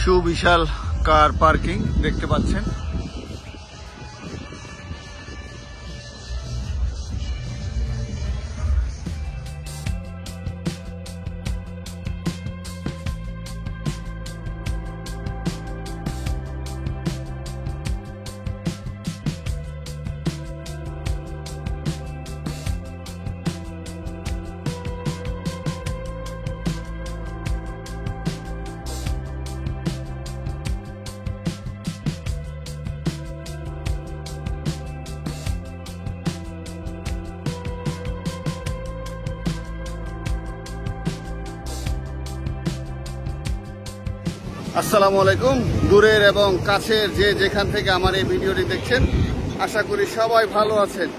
সুবিশাল car parking দেখতে পাচ্ছেন। আসসালামু আলাইকুম। দূরের এবং কাছের যে যেখান থেকে আমার এই ভিডিওটি দেখছেন, আশা করি সবাই ভালো আছেন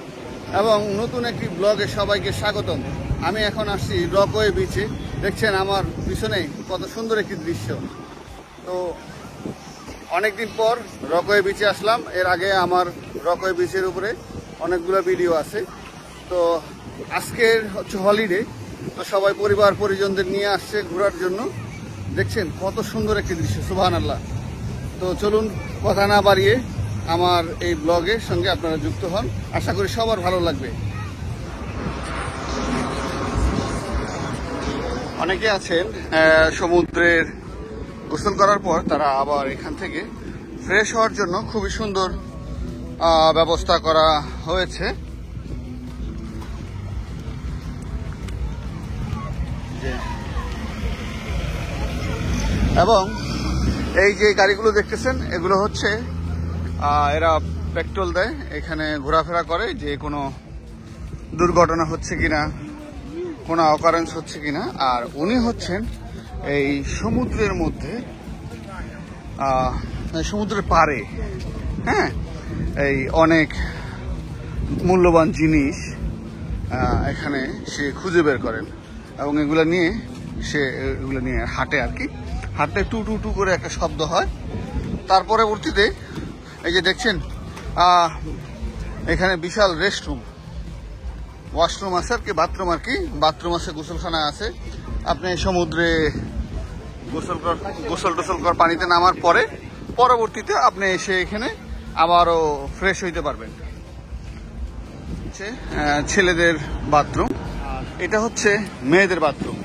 এবং নতুন একটি ব্লগে সবাইকে স্বাগতম। আমি এখন আসছি রকওয়ে বিচে। দেখছেন আমার পিছনে কত সুন্দর একটি দৃশ্য। তো অনেকদিন পর রকওয়ে বিচে আসলাম। এর আগে আমার রকওয়ে বিচের উপরে অনেকগুলো ভিডিও আছে। তো আজকের হচ্ছে হলিডে, তো সবাই পরিবার পরিজনদের নিয়ে আসছে ঘোরার জন্য। দেখছেন কত সুন্দর একটি দৃশ্য, সুবহানাল্লাহ। তো চলুন কথা না বাড়িয়ে আমার এই ব্লগের সঙ্গে আপনারা যুক্ত হন, আশা করি সবার ভালো লাগবে। অনেকে আছেন সমুদ্রের গোসল করার পর তারা আবার এখান থেকে ফ্রেশ হওয়ার জন্য খুবই সুন্দর ব্যবস্থা করা হয়েছে। এবং এই যে গাড়িগুলো দেখতেছেন, এগুলো হচ্ছে এরা পেট্রোল দেয়, এখানে ঘোরাফেরা করে যে কোনো দুর্ঘটনা হচ্ছে কিনা, কোনো অকারেন্স হচ্ছে কিনা। আর উনি হচ্ছেন এই সমুদ্রের মধ্যে, সমুদ্রের পাড়ে, হ্যাঁ, এই অনেক মূল্যবান জিনিস এখানে সে খুঁজে বের করেন এবং এগুলো নিয়ে হাঁটে আর কি। হাঁটতে টু টু টু করে একটা শব্দ হয়। তার পরবর্তীতে এই যে দেখছেন এখানে বিশাল রেস্টরুম, ওয়াশরুম আছে আর কি, বাথরুম আর কি, বাথরুম আছে, গোসলখানা আছে। আপনি সমুদ্রে গোসল টোসল কর পানিতে নামার পরে পরবর্তীতে আপনি এসে এখানে আবারও ফ্রেশ হইতে পারবেন। ছেলেদের বাথরুম, এটা হচ্ছে মেয়েদের বাথরুম।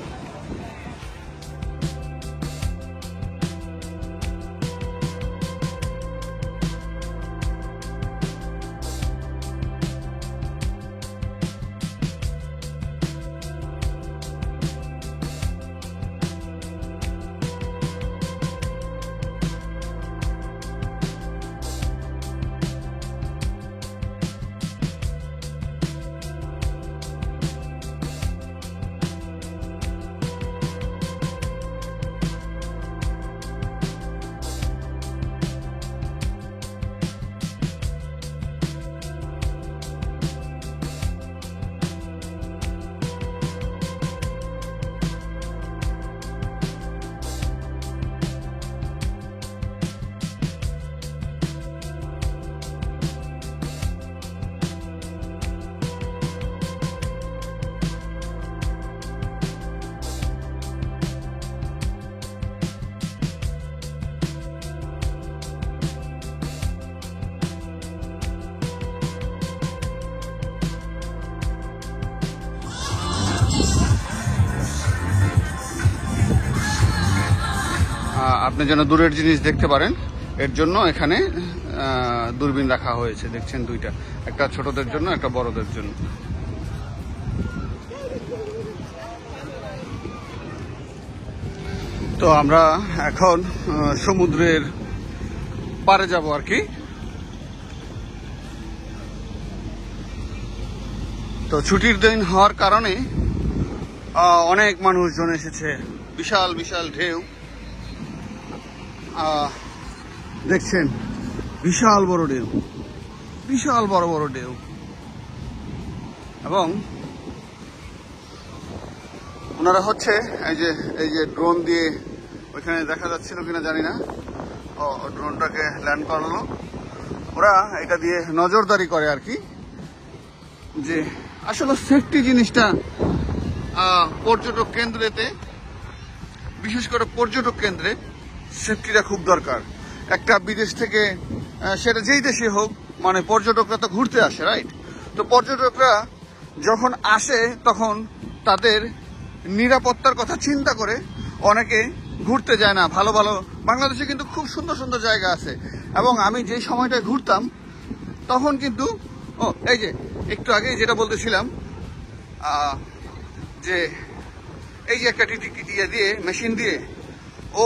আপনি যেন দূরের জিনিস দেখতে পারেন, এর জন্য এখানে দূরবীন রাখা হয়েছে। দেখছেন দুইটা, একটা ছোটদের জন্য, একটা বড়দের জন্য। তো আমরা এখন সমুদ্রের পাড়ে যাব আর কি। তো ছুটির দিন হওয়ার কারণে অনেক মানুষজন এসেছে, বিশাল বিশাল ঢেউ। দেখছেন বিশাল বড় ঢেউ, বিশাল বড় বড় ঢেউ। এবং ওনারা হচ্ছে এই যে ড্রোন দিয়ে, ওইখানে দেখা যাচ্ছিল কিনা জানি না, ড্রোনটাকে ল্যান্ড করলো। ওরা এটা দিয়ে নজরদারি করে আর কি, যে আসলে সেফটি জিনিসটা পর্যটক কেন্দ্রেতে, বিশেষ করে পর্যটক কেন্দ্রে সেফটিটা খুব দরকার। একটা বিদেশ থেকে সেটা যেই দেশে হোক, মানে পর্যটকরা তো ঘুরতে আসে, রাইট? তো পর্যটকরা যখন আসে তখন তাদের নিরাপত্তার কথা চিন্তা করে অনেকে ঘুরতে যায় না। ভালো ভালো বাংলাদেশে কিন্তু খুব সুন্দর সুন্দর জায়গা আছে, এবং আমি যেই সময়টায় ঘুরতাম তখন কিন্তু এই যে একটু আগে যেটা বলতেছিলাম, যে এই যে একটা টিটি দিয়ে মেশিন দিয়ে ও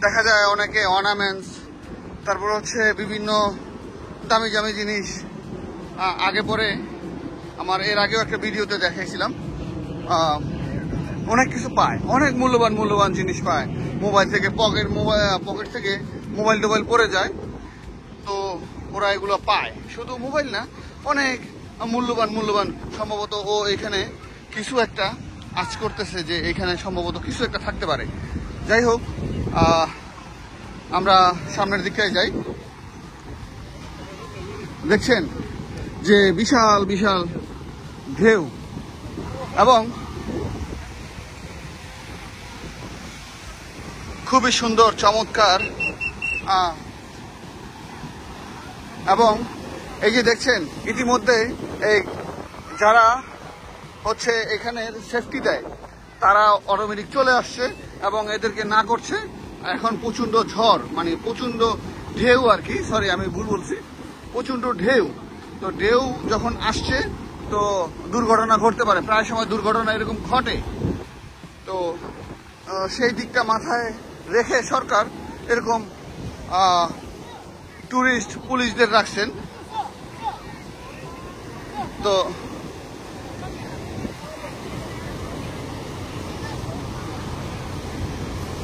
দেখা যায় অনেকে অর্নামেন্টস, তারপর হচ্ছে বিভিন্ন দামি দামি জিনিস আগে পরে আমার এর আগেও একটা ভিডিওতে দেখাইছিলাম, অনেক কিছু পায়, অনেক মূল্যবান মূল্যবান জিনিস পায়। মোবাইল থেকে পকেট থেকে মোবাইল টোবাইল পড়ে যায়, তো ওরা এগুলো পায়। শুধু মোবাইল না, অনেক মূল্যবান মূল্যবান, সম্ভবত ও এখানে কিছু একটা আজ করতেছে, যে এখানে সম্ভবত কিছু একটা থাকতে পারে। যাই হোক, আমরা সামনের দিকে যাই। দেখছেন যে বিশাল বিশাল ঢেউ, এবং খুবই সুন্দর চমৎকার, এবং এই যে দেখছেন ইতিমধ্যে এই যারা হচ্ছে এখানের সেফটি দেয় তারা অটোমেটিক চলে আসছে এবং এদেরকে না করছে। এখন প্রচন্ড ঝড়, মানে প্রচন্ড ঢেউ আর কি, সরি আমি ভুল বলছি, প্রচন্ড ঢেউ। তো ঢেউ যখন আসছে তো দুর্ঘটনা ঘটতে পারে, প্রায় সময় দুর্ঘটনা এরকম ঘটে। তো সেই দিকটা মাথায় রেখে সরকার এরকম টুরিস্ট পুলিশদের রাখছেন। তো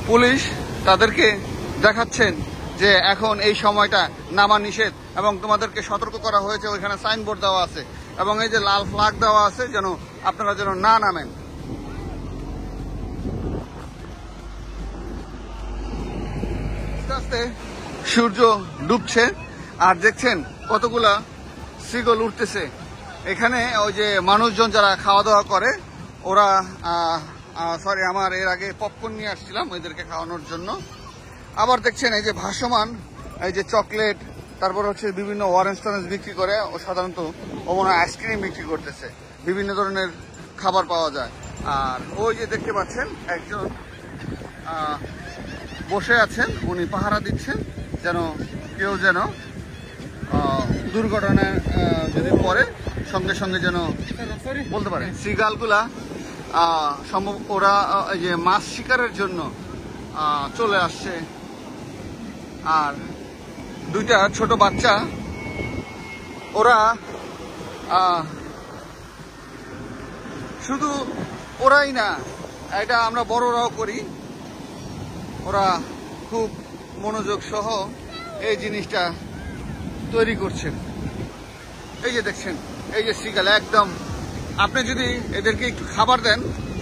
পুলিশ তাদেরকে দেখাচ্ছেন যে এখন এই সময়টা নামা নিষেধ, এবং তোমাদেরকে সতর্ক করা হয়েছে। ওইখানে সাইনবোর্ড দেওয়া আছে এবং এই যে লাল ফ্ল্যাগ দেওয়া আছে যেন আপনারা যেন না নামেন। আস্তে আস্তে সূর্য ডুবছে, আর দেখছেন কতগুলা সিগল উঠতেছে। এখানে ওই যে মানুষজন যারা খাওয়া দাওয়া করে ওরা, সরি আমার এর আগে পপকর্ন নিয়ে আসছিলাম ওইদেরকে খাওয়ানোর জন্য। আবার দেখছেন এই যে ভাসমান এই যে চকলেট, তারপর হচ্ছে বিভিন্ন অরেঞ্জ টরেঞ্জ বিক্রি করে, ও সাধারণত ও মনে হয় আইসক্রিম বিক্রি করতেছে, বিভিন্ন ধরনের খাবার পাওয়া যায়। আর ওই যে দেখতে পাচ্ছেন একজন বসে আছেন, উনি পাহারা দিচ্ছেন যেন কেউ যেন দুর্ঘটনায় যদি পড়ে সঙ্গে সঙ্গে যেন বলতে পারে। সিগালগুলা সম্ভব ওরা এই যে মাছ শিকারের জন্য চলে আসছে। আর দুইটা ছোট বাচ্চা, ওরা শুধু ওরাই না, এটা আমরা বড়রাও করি, ওরা খুব মনোযোগ সহ এই জিনিসটা তৈরি করছেন। এই যে দেখছেন এই যে সিগাল, একদম আপনি যদি এদেরকে একটু খাবার দেন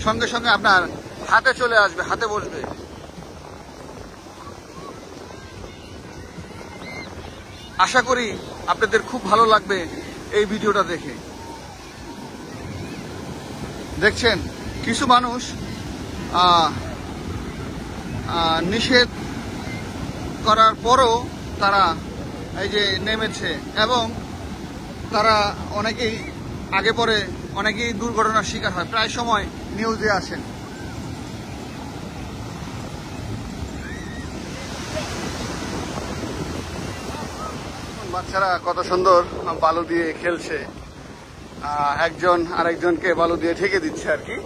সঙ্গে সঙ্গে আপনার হাতে চলে আসবে, হাতে বসবে। আশা করি আপনাদের খুব ভালো লাগবে এই ভিডিওটা দেখে। দেখছেন কিছু মানুষ নিষেধ করার পরও তারা এই যে নেমেছে, এবং তারা অনেকেই আগে পরে অনেকেই দুর্ঘটনার শিকার হয়, প্রায় সময় নিউজে আসেন। বাচ্চারা কত সুন্দর বালু দিয়ে খেলছে, একজন আরেকজনকে বালু দিয়ে ঢেকে দিচ্ছে আর কি।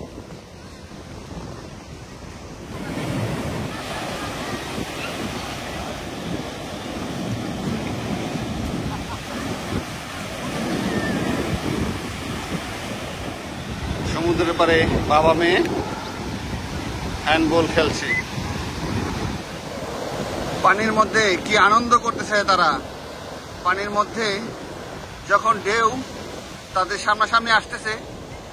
সমুদ্রের পারে বাবা মেয়ে হ্যান্ডবল খেলছে, পানির মধ্যে কি আনন্দ করতেছে তারা। পানির মধ্যে যখন ঢেউ তাদের সামনাসামনি আসতেছে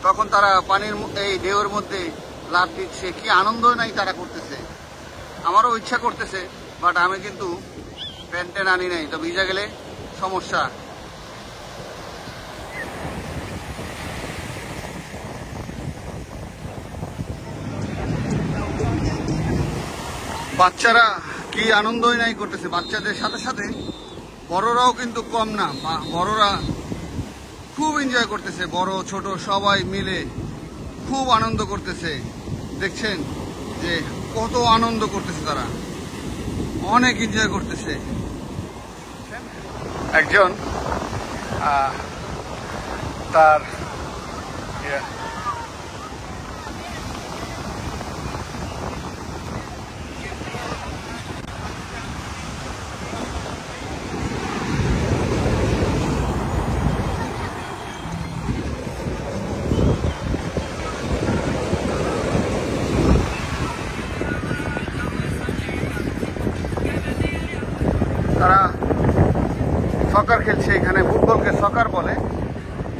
তখন তারা পানির এই ঢেউয়ের মধ্যে লাফ দিচ্ছে, কি আনন্দ নাই তারা করতেছে। আমারও ইচ্ছা করতেছে, বাট আমি কিন্তু প্যান্ট ট্যান আনি নাই, তো ভিজা গেলে সমস্যা। বাচ্চারা কি আনন্দই নাই করতেছে। বাচ্চাদের সাথে সাথে বড়রাও কিন্তু কম না, বড়রা খুব এনজয় করতেছে, বড় ছোট সবাই মিলে খুব আনন্দ করতেছে। দেখছেন যে কত আনন্দ করতেছে, তারা অনেক এনজয় করতেছে। একজন তার তারা সকার খেলছে, এখানে ফুটবলকে সকার বলে,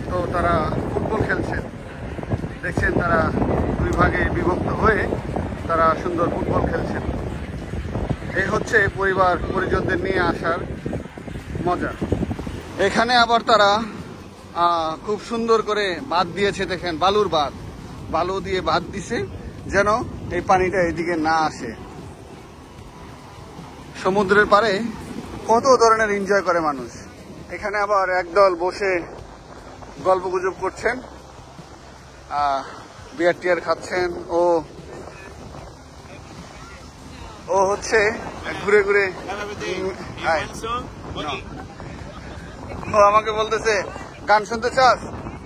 তো তারা ফুটবল খেলছে। দেখছেন তারা দুই ভাগে বিভক্ত হয়ে তারা সুন্দর ফুটবল খেলছেন। এই হচ্ছে পরিবার পরিজনদের নিয়ে আসার মজা। এখানে আবার তারা খুব সুন্দর করে বাঁধ দিয়েছে, দেখেন বালুর বাঁধ, বালু দিয়ে বাঁধ দিছে যেন এই পানিটা এদিকে না আসে। সমুদ্রের পাড়ে কত ধরনের এনজয় করে মানুষ। এখানে আবার একদল বসে গল্পগুজব করছেন, বিয়ার টিয়ার খাচ্ছেন। ও হচ্ছে ঘুরে ঘুরে ও আমাকে বলতেছে, গান শুনতে চাস?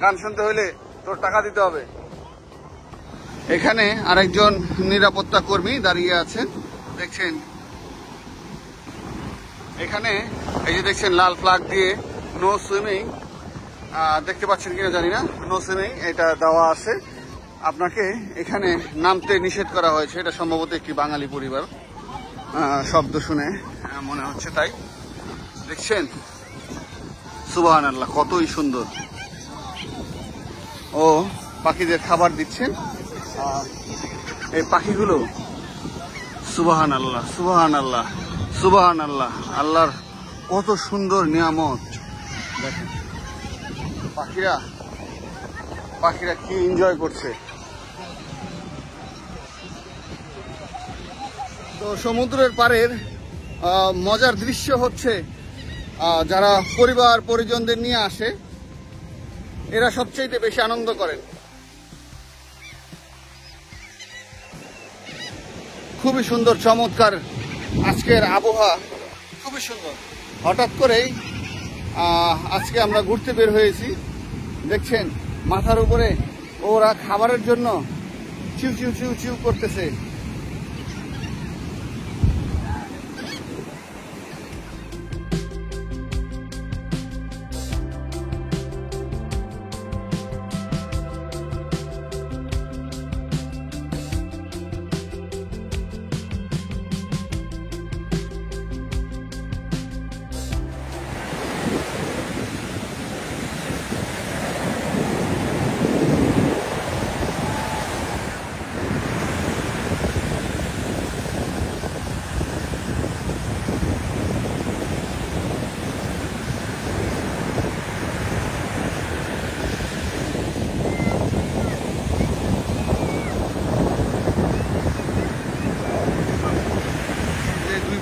গান শুনতে হইলে তোর টাকা দিতে হবে। এখানে আরেকজন নিরাপত্তা কর্মী দাঁড়িয়ে আছেন, দেখছেন। এখানে এই যে দেখছেন লাল ফ্ল্যাগ দিয়ে নো সুইমিং, দেখতে পাচ্ছেন কিনা জানি না, নো সুইমিং এটা দেওয়া আছে। আপনাকে এখানে নামতে নিষেধ করা হয়েছে। এটা সম্ভবত একটি বাঙালি পরিবার, শব্দ শুনে মনে হচ্ছে তাই। দেখছেন সুবহানাল্লাহ, কতই সুন্দর। ও পাখিদের খাবার দিচ্ছেন। এই পাখিগুলো সুবহানাল্লাহ, সুবহানাল্লাহ, সুবহানাল্লাহ, আল্লাহর কত সুন্দর নিয়ামত। দেখেন পাখিরা কি এনজয় করছে। তো সমুদ্রের পাড়ের মজার দৃশ্য হচ্ছে, যারা পরিবার পরিজনদের নিয়ে আসে এরা সবচেয়ে বেশি আনন্দ করেন। খুবই সুন্দর, চমৎকার আজকের আবহাওয়া, খুবই সুন্দর। হঠাৎ করেই আজকে আমরা ঘুরতে বের হয়েছি। দেখছেন মাথার উপরে ওরা খাবারের জন্য চিউ চিউ চিউ চিউ করতেছে।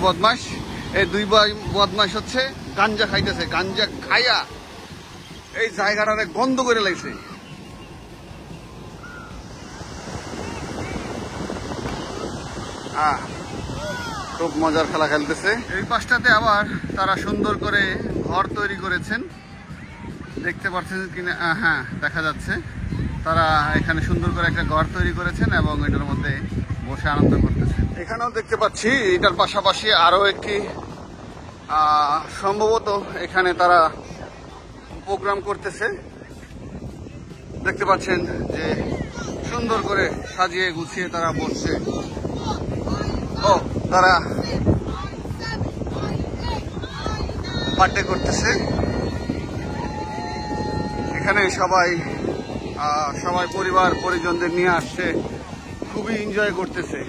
বদমাস, এই দুই বদমাস হচ্ছে গাঞ্জা খাইতেছে। গাঞ্জা খাইয়া এই জায়গাটারে গন্ধ করে লাগছে। খুব মজার খেলা খেলতেছে। এই পাশটাতে আবার তারা সুন্দর করে ঘর তৈরি করেছেন, দেখতে পাচ্ছেন কিনা? হ্যাঁ, দেখা যাচ্ছে। তারা এখানে সুন্দর করে একটা ঘর তৈরি করেছেন এবং এটার মধ্যে বসে আনন্দ করতেছেন। এখানেও দেখতে পাচ্ছি এটার পাশাপাশি আরো একটি, সম্ভবত এখানে তারা প্রোগ্রাম করতেছে। দেখতে পাচ্ছেন যে সুন্দর করে সাজিয়ে গুছিয়ে তারা বসছে। তারা বার্থডে করতেছে। এখানে সবাই পরিবার পরিজনদের নিয়ে আসছে, খুবই এনজয় করতেছে,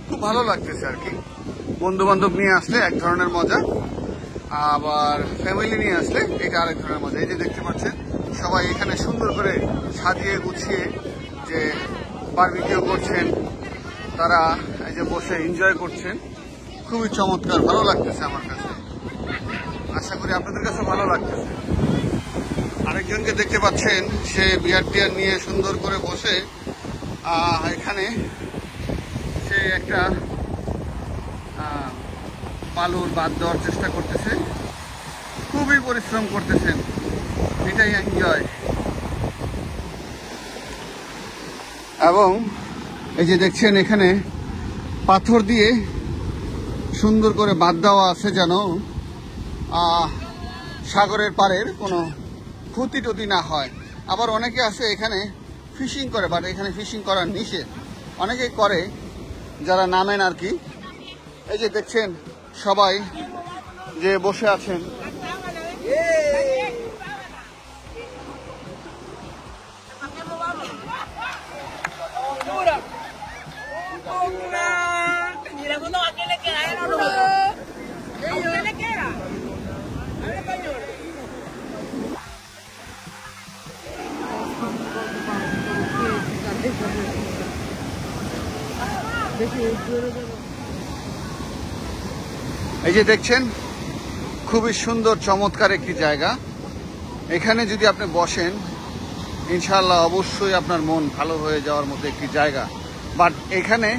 খুব ভালো লাগতেছে আর কি। বন্ধু বান্ধব নিয়ে আসলে এক ধরনের মজা, আবার ফ্যামিলি নিয়ে আসলে এটা আরেক ধরনের মজা। এই যে দেখতে পাচ্ছেন সবাই এখানে সুন্দর করে সাজিয়ে গুছিয়ে যে বারবিকিউ করছেন, তারা এই যে বসে এনজয় করছেন, খুবই চমৎকার, ভালো লাগতেছে আমার কাছে। আশা করি আপনাদের কাছে ভালো লাগতেছে। আরেকজনকে দেখতে পাচ্ছেন, সে বিয়ার টিয়ার নিয়ে সুন্দর করে বসে এখানে সে একটা বালুর বাদ দেওয়ার চেষ্টা করতেছে। খুবই পরিশ্রম করতেছেন, এটাই এনজয়। এবং এই যে দেখছেন এখানে পাথর দিয়ে সুন্দর করে বাদ দেওয়া আছে, যেন সাগরের পাড়ের কোনো ক্ষতি টতি না হয়। আবার অনেকে আছে এখানে ফিশিং করে, বাট এখানে ফিশিং করা নিষেধ। অনেকেই করে যারা নামেন আর কি। এই যে দেখছেন সবাই যে বসে আছেন, এই যে দেখছেন খুবই সুন্দর চমৎকার একটি জায়গা। এখানে যদি আপনি বসেন ইনশাআল্লাহ অবশ্যই আপনার মন ভালো হয়ে যাওয়ার মতো একটি জায়গা। বাট এখানে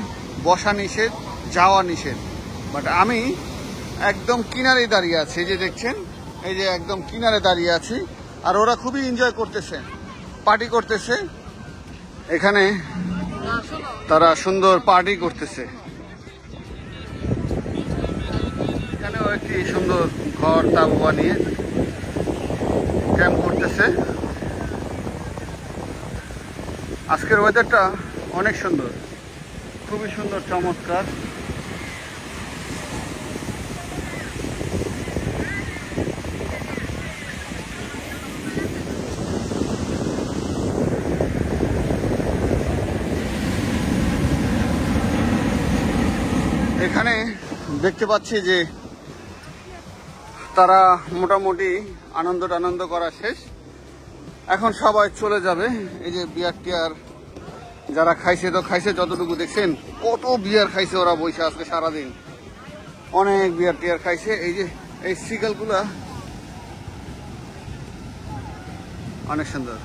বসা নিষেধ, যাওয়া নিষেধ। বাট আমি একদম কিনারে দাঁড়িয়ে আছি, এই যে দেখছেন, এই যে একদম কিনারে দাঁড়িয়ে আছি। আর ওরা খুবই এনজয় করতেছে, পার্টি করতেছে। এখানে তারা সুন্দর পার্টি করতেছে। এখানেও একটি সুন্দর ঘর তাঁবু বানিয়ে ক্যাম্প করতেছে। আজকের ওয়েদারটা অনেক সুন্দর, খুবই সুন্দর, চমৎকার। এখানে দেখতে পাচ্ছি যে তারা মোটামুটি আনন্দ করা শেষ। এখন সবাই চলে যাবে। এই যে বিয়ার টিয়ার যারা খাইছে তো খাইছে, যতটুকু দেখছেন কত বিয়ার খাইছে ওরা বসে আজকে সারাদিন, অনেক বিয়ার টিয়ার খাইছে। এই যে এই সিগালগুলা অনেক সুন্দর।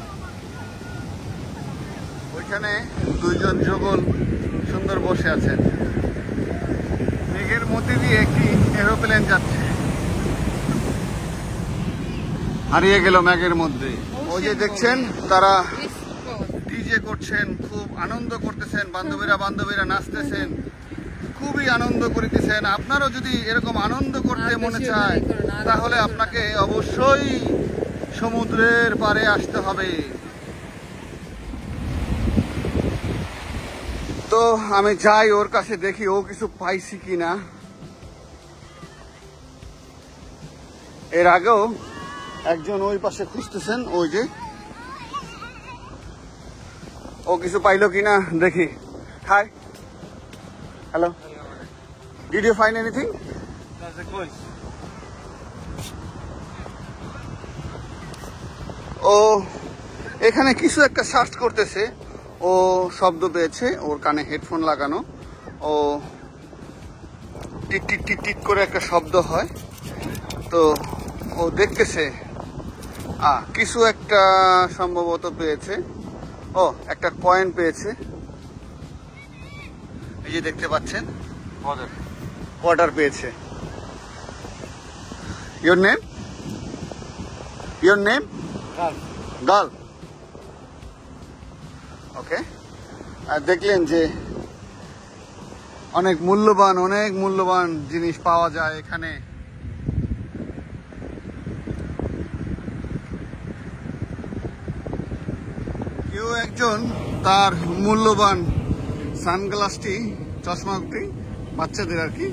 ওইখানে দুইজন যুগল সুন্দর বসে আছেন। মেঘের মধ্যে দিয়ে একটি এরোপ্লেন যাচ্ছে, হারিয়ে গেল মেঘের মধ্যে। ওই যে দেখছেন তারা ডিজে করছেন, খুব আনন্দ করতেছেন, বান্ধবীরা নাচতেছেন, খুবই আনন্দ করিতেছেন। আপনারও যদি এরকম আনন্দ করতে মনে চায় তাহলে আপনাকে অবশ্যই সমুদ্রের পাড়ে আসতে হবে। তো আমি যাই ওর কাছে, দেখি ও কিছু পাইছি কিনা। এর আগেও একজন ওই পাশে খুঁজতেছেন, ওই যে ও কিছু পাইলো কিনা দেখি। Hi, hello, did you find anything? ও এখানে কিছু একটা সার্চ করতেছে, ও শব্দ পেয়েছে, ওর কানে হেডফোন লাগানো, ও টিট টিট টিট টিট করে একটা শব্দ হয়, তো ও দেখতেছে কিছু একটা সম্ভবত পেয়েছে। ও একটা কয়েন পেয়েছে, এই যে দেখতে পাচ্ছেন কোয়ার্টার পেয়েছে। Your name? গার্ল। ওকে। আর দেখলেন যে অনেক মূল্যবান জিনিস পাওয়া যায় এখানে। কেউ একজন তার মূল্যবান সানগ্লাসটি, চশমাটি বাচ্চাদের আর কি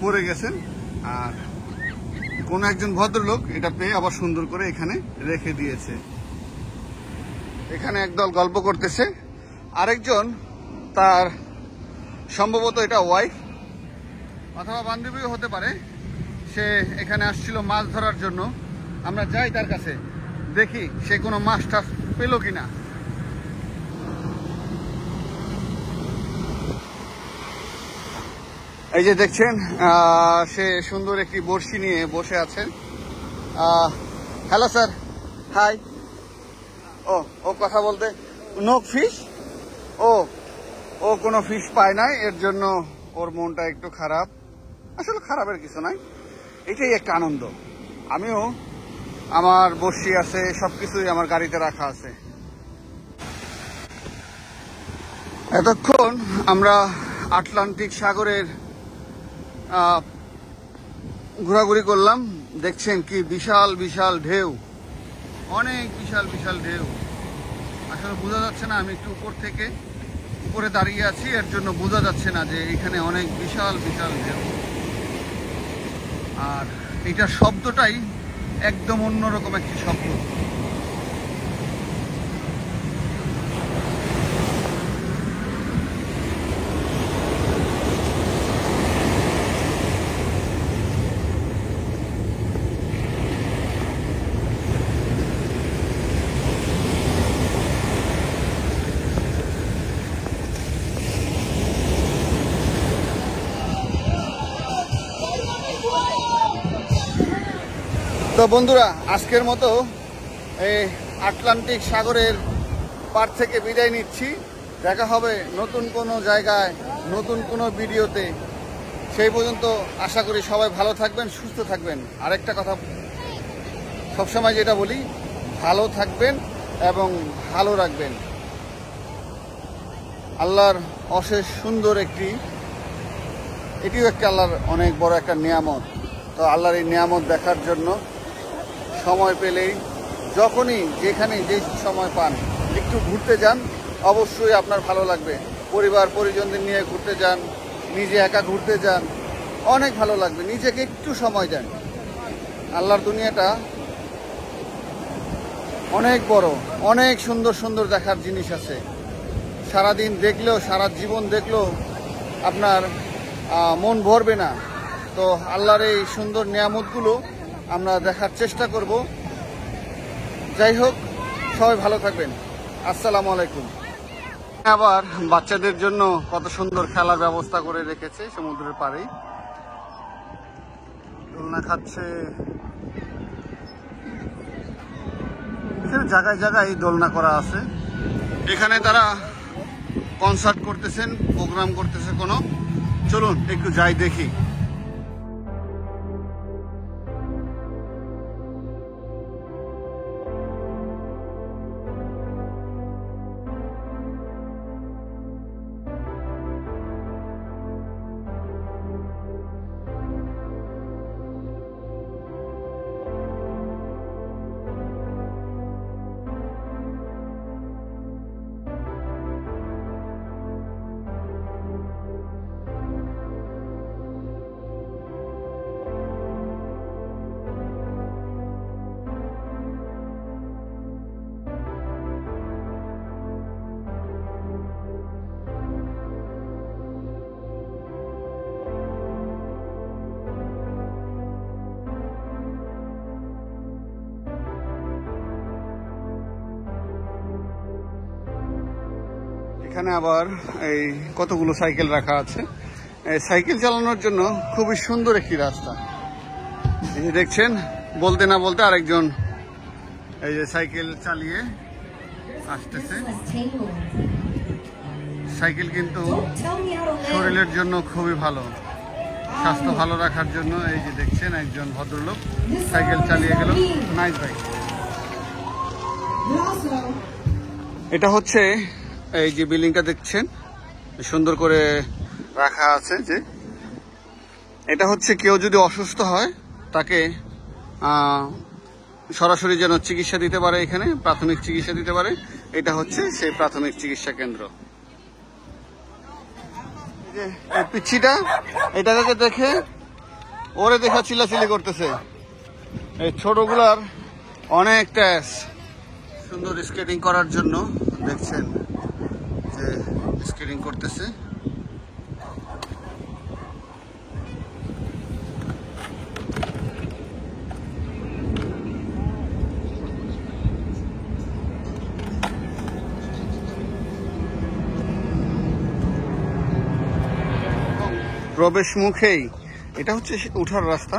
পরে গেছেন, আর কোন একজন ভদ্রলোক এটা পেয়ে আবার সুন্দর করে এখানে রেখে দিয়েছে। এখানে একদল গল্প করতেছে, আরেকজন তার সম্ভবত এটা ওয়াইফ অথবা বান্ধবীও হতে পারে, সে এখানে আসছিল মাছ ধরার জন্য। আমরা যাই তার কাছে, দেখি সে কোনো মাছ টাছ পেল কিনা। এই যে দেখছেন সে সুন্দর একটি বড়শি নিয়ে বসে আছেন। Hello sir, high. ও কথা বলতে, নো ফিশ। ও কোনো ফিশ পায় নাই, এর জন্য ওর মনটা একটু খারাপ। আসলে খারাপের কিছু নাই, এটাই একটা আনন্দ। আমিও আমার বড়শি আছে, সবকিছুই আমার গাড়িতে রাখা আছে। এতক্ষণ আমরা আটলান্টিক সাগরের ঘোরাঘুরি করলাম। দেখছেন কি বিশাল বিশাল ঢেউ, অনেক বিশাল বিশাল ঢেউ। আসলে বোঝা যাচ্ছে না, আমি একটু উপরে দাঁড়িয়ে আছি, এর জন্য বোঝা যাচ্ছে না যে এখানে অনেক বিশাল বিশাল ঢেউ। আর এটার শব্দটাই একদম অন্যরকম একটি শব্দ। তো বন্ধুরা, আজকের মতো এই আটলান্টিক সাগরের পার থেকে বিদায় নিচ্ছি। দেখা হবে নতুন কোনো জায়গায়, নতুন কোনো ভিডিওতে। সেই পর্যন্ত আশা করি সবাই ভালো থাকবেন, সুস্থ থাকবেন। আরেকটা কথা সবসময় যেটা বলি, ভালো থাকবেন এবং ভালো রাখবেন। আল্লাহর অশেষ সুন্দর এটিও একটা আল্লাহর অনেক বড় একটা নিয়ামত। তো আল্লাহর এই নিয়ামত দেখার জন্য সময় পেলেই, যখনই যেখানে যে সময় পান, একটু ঘুরতে যান। অবশ্যই আপনার ভালো লাগবে। পরিবার পরিজনদের নিয়ে ঘুরতে যান, নিজে একা ঘুরতে যান, অনেক ভালো লাগবে। নিজেকে একটু সময় দেন। আল্লাহর দুনিয়াটা অনেক বড়, অনেক সুন্দর সুন্দর দেখার জিনিস আছে। সারাদিন দেখলেও, সারা জীবন দেখলেও আপনার মন ভরবে না। তো আল্লাহর এই সুন্দর নিয়ামতগুলো আমরা দেখার চেষ্টা করব। যাই হোক, সবাই ভালো থাকবেন। আসসালামু আলাইকুম। আবার বাচ্চাদের জন্য কত সুন্দর খেলার ব্যবস্থা করে রেখেছে সমুদ্রের পাড়েই। দোলনা খাচ্ছে, জায়গায় জায়গায় দোলনা করা আছে। এখানে তারা কনসার্ট করতেছেন, প্রোগ্রাম করতেছে কোনো। চলুন একটু যাই দেখি। এখানে আবার এই কতগুলো সাইকেল রাখা আছে। সাইকেল চালানোর জন্য খুবই সুন্দর একটি রাস্তা। এই যে দেখছেন, বলতে না বলতে আরেকজন এই যে সাইকেল চালিয়ে আসতেছে। সাইকেল কিন্তু শরীরের জন্য খুবই ভালো, স্বাস্থ্য ভালো রাখার জন্য। এই যে দেখছেন, একজন ভদ্রলোক সাইকেল চালিয়ে গেল। Nice bike. এটা হচ্ছে এই যে বিল্ডিংটা দেখছেন, সুন্দর করে রাখা আছে। যে এটা হচ্ছে কেউ যদি অসুস্থ হয় তাকে সরাসরি যেন চিকিৎসা দিতে পারে, এখানে প্রাথমিক চিকিৎসা দিতে পারে। এটা হচ্ছে সেই প্রাথমিক চিকিৎসা কেন্দ্র। এই পিচ্ছিটা এটাকে দেখে ওরে দেখা চিল্লাচিল্লি করতেছে। এই ছোটগুলার অনেক ট্যাস, সুন্দর স্কেটিং করার জন্য দেখছেন যে স্কেটিং করতেছে। প্রবেশ মুখেই এটা হচ্ছে উঠার রাস্তা,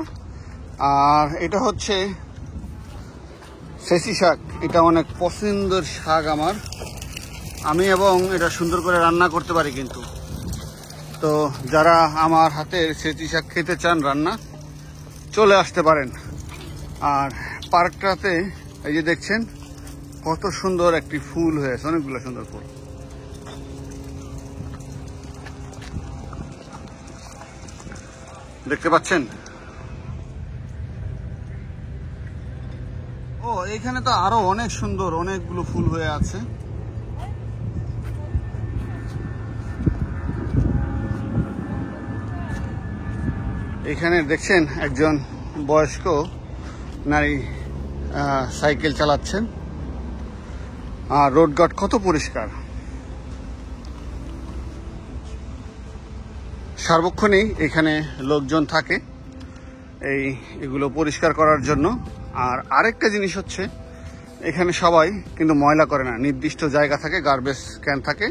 আর এটা হচ্ছে সেচি শাক। এটা অনেক পছন্দের শাক আমার, আমি এবং এটা সুন্দর করে রান্না করতে পারি। কিন্তু তো যারা আমার হাতের সেচি শাক খেতে চান রান্না, চলে আসতে পারেন। আর পার্কটাতে এই যে দেখছেন কত সুন্দর একটি ফুল হয়েছে, অনেকগুলো সুন্দর ফুল। দেখতে পাচ্ছেন? ও এইখানে তো আরো অনেক সুন্দর অনেকগুলো ফুল হয়ে আছে। এখানে দেখছেন একজন বয়স্ক নারী সাইকেল চালাচ্ছেন, আর রোডঘাট কত পরিষ্কার। সার্বক্ষণিক এখানে লোকজন থাকে এগুলো পরিষ্কার করার জন্য। আর আরেকটা জিনিস হচ্ছে, এখানে সবাই কিন্তু ময়লা করে না, নির্দিষ্ট জায়গা থাকে, গার্বেজ ক্যান থাকে,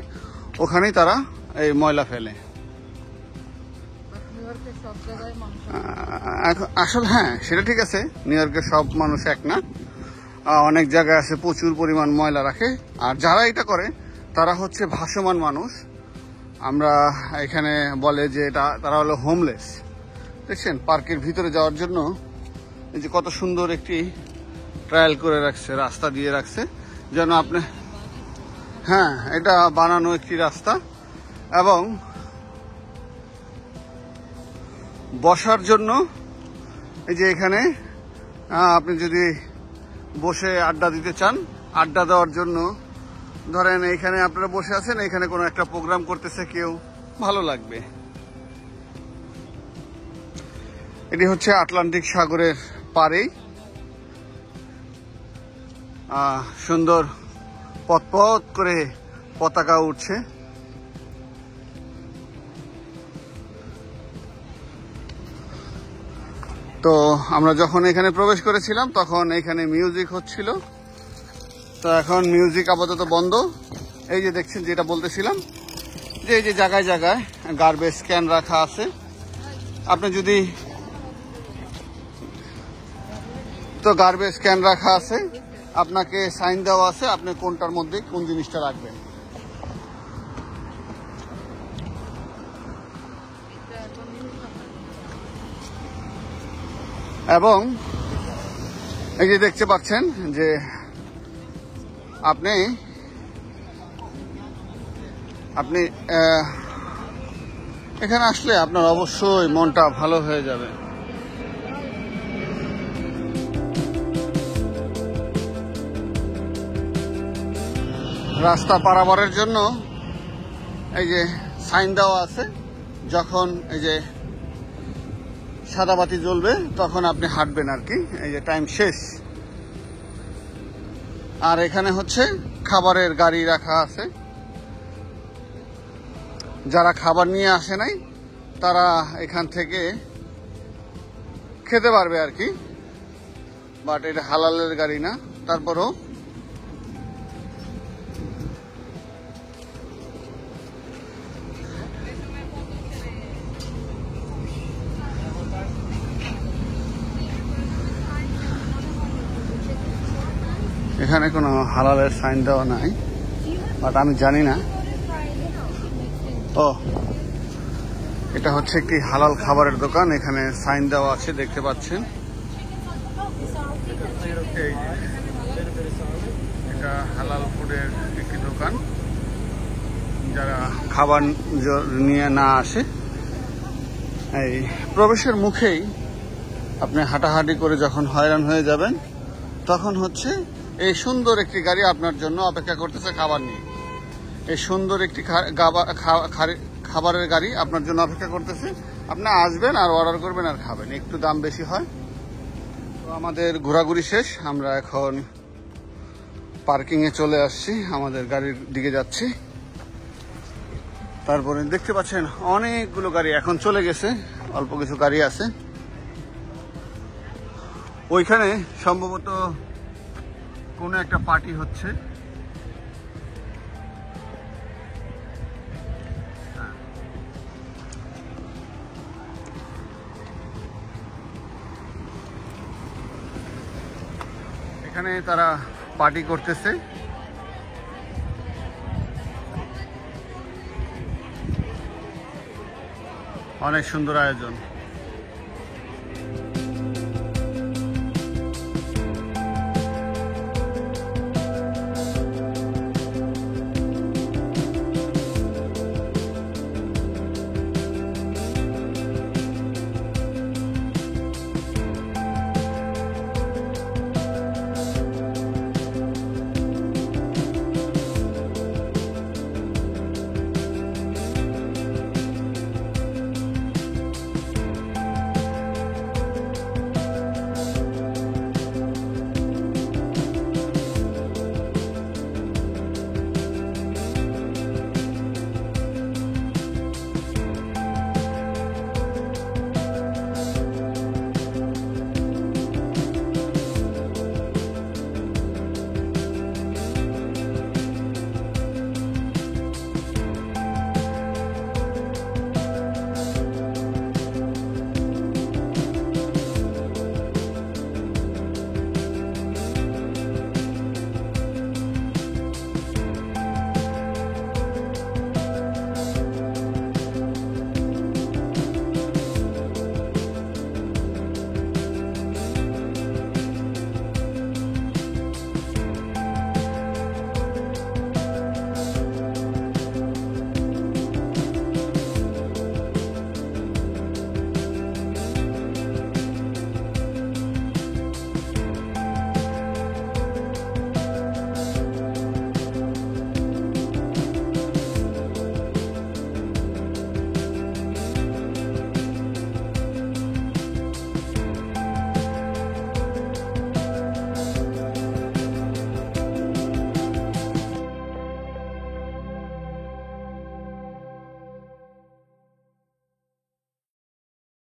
ওখানেই তারা এই ময়লা ফেলে। আসলে হ্যাঁ, সেটা ঠিক আছে, নিউ ইয়র্কের সব মানুষ এক না, অনেক জায়গায় আছে প্রচুর পরিমাণ ময়লা রাখে। আর যারা এটা করে তারা হচ্ছে ভাসমান মানুষ, আমরা এখানে বলে যে তারা হলো হোমলেস। দেখছেন পার্কের ভিতরে যাওয়ার জন্য এই যে কত সুন্দর একটি ট্রায়াল করে রাখছে, রাস্তা দিয়ে রাখছে যেন আপনি, হ্যাঁ এটা বানানো একটি রাস্তা। এবং বসার জন্য এই যে এখানে আপনি যদি বসে আড্ডা দিতে চান, আড্ডা দেওয়ার জন্য, ধরেন এইখানে আপনারা বসে আছেন, এখানে কোনো একটা প্রোগ্রাম করতেছে কেউ, ভালো লাগবে। এটি হচ্ছে আটলান্টিক সাগরের পাড়েই সুন্দর পথ করে পতাকা উঠছে। তো আমরা যখন এখানে প্রবেশ করেছিলাম তখন এখানে মিউজিক হচ্ছিল, তো এখন মিউজিক আপাতত বন্ধ। এই যে দেখছেন যেটা বলতেছিলাম, যে এই যে জায়গায় জায়গায় গার্বেজ ক্যান রাখা আছে, আপনি যদি, তো গার্বেজ ক্যান রাখা আছে, আপনাকে সাইন দেওয়া আছে আপনি কোনটার মধ্যে কোন জিনিসটা রাখবেন। এবং এই যে দেখতে পাচ্ছেন যে আপনি এখানে আসলে আপনার অবশ্যই মনটা ভালো হয়ে যাবে। রাস্তা পারাপারের জন্য এই যে সাইন দেওয়া আছে, যখন এই যে সাদা বাতি জ্বলবে তখন আপনি হাঁটবেন আর কি, এই যে টাইম শেষ। আর এখানে হচ্ছে খাবারের গাড়ি রাখা আছে, যারা খাবার নিয়ে আসে নাই তারা এখান থেকে খেতে পারবে আর কি, বাট এটা হালালের গাড়ি না, তারপরও এখানে কোনো হালালের সাইন দেওয়া নাই, বাট আমি জানি না। ও এটা হচ্ছে একটি হালাল খাবারের দোকান, এখানে সাইন দেওয়া আছে দেখতে পাচ্ছেন। এটা হালাল ফুডের একটি দোকান, যারা খাবার নিয়ে না আসে। এই প্রবেশের মুখেই আপনি হাঁটাহাঁটি করে যখন হয়রান হয়ে যাবেন, তখন হচ্ছে এই সুন্দর একটি গাড়ি আপনার জন্য অপেক্ষা করতেছে খাবার নিয়ে। এই সুন্দর একটি খাবারের গাড়ি আপনার জন্য অপেক্ষা করতেছে, আপনি আসবেন আর অর্ডার করবেন আর খাবেন, একটু দাম বেশি হয়। তো আমাদের ঘোরাঘুরি শেষ, আমরা এখন পার্কিংয়ে চলে আসছি, আমাদের গাড়ির দিকে যাচ্ছি। তারপরে দেখতে পাচ্ছেন অনেকগুলো গাড়ি এখন চলে গেছে, অল্প কিছু গাড়ি আছে। ওইখানে সম্ভবত কোনো একটা পার্টি হচ্ছে। এখানে তারা পার্টি করতেছে। অনেক সুন্দর আয়োজন।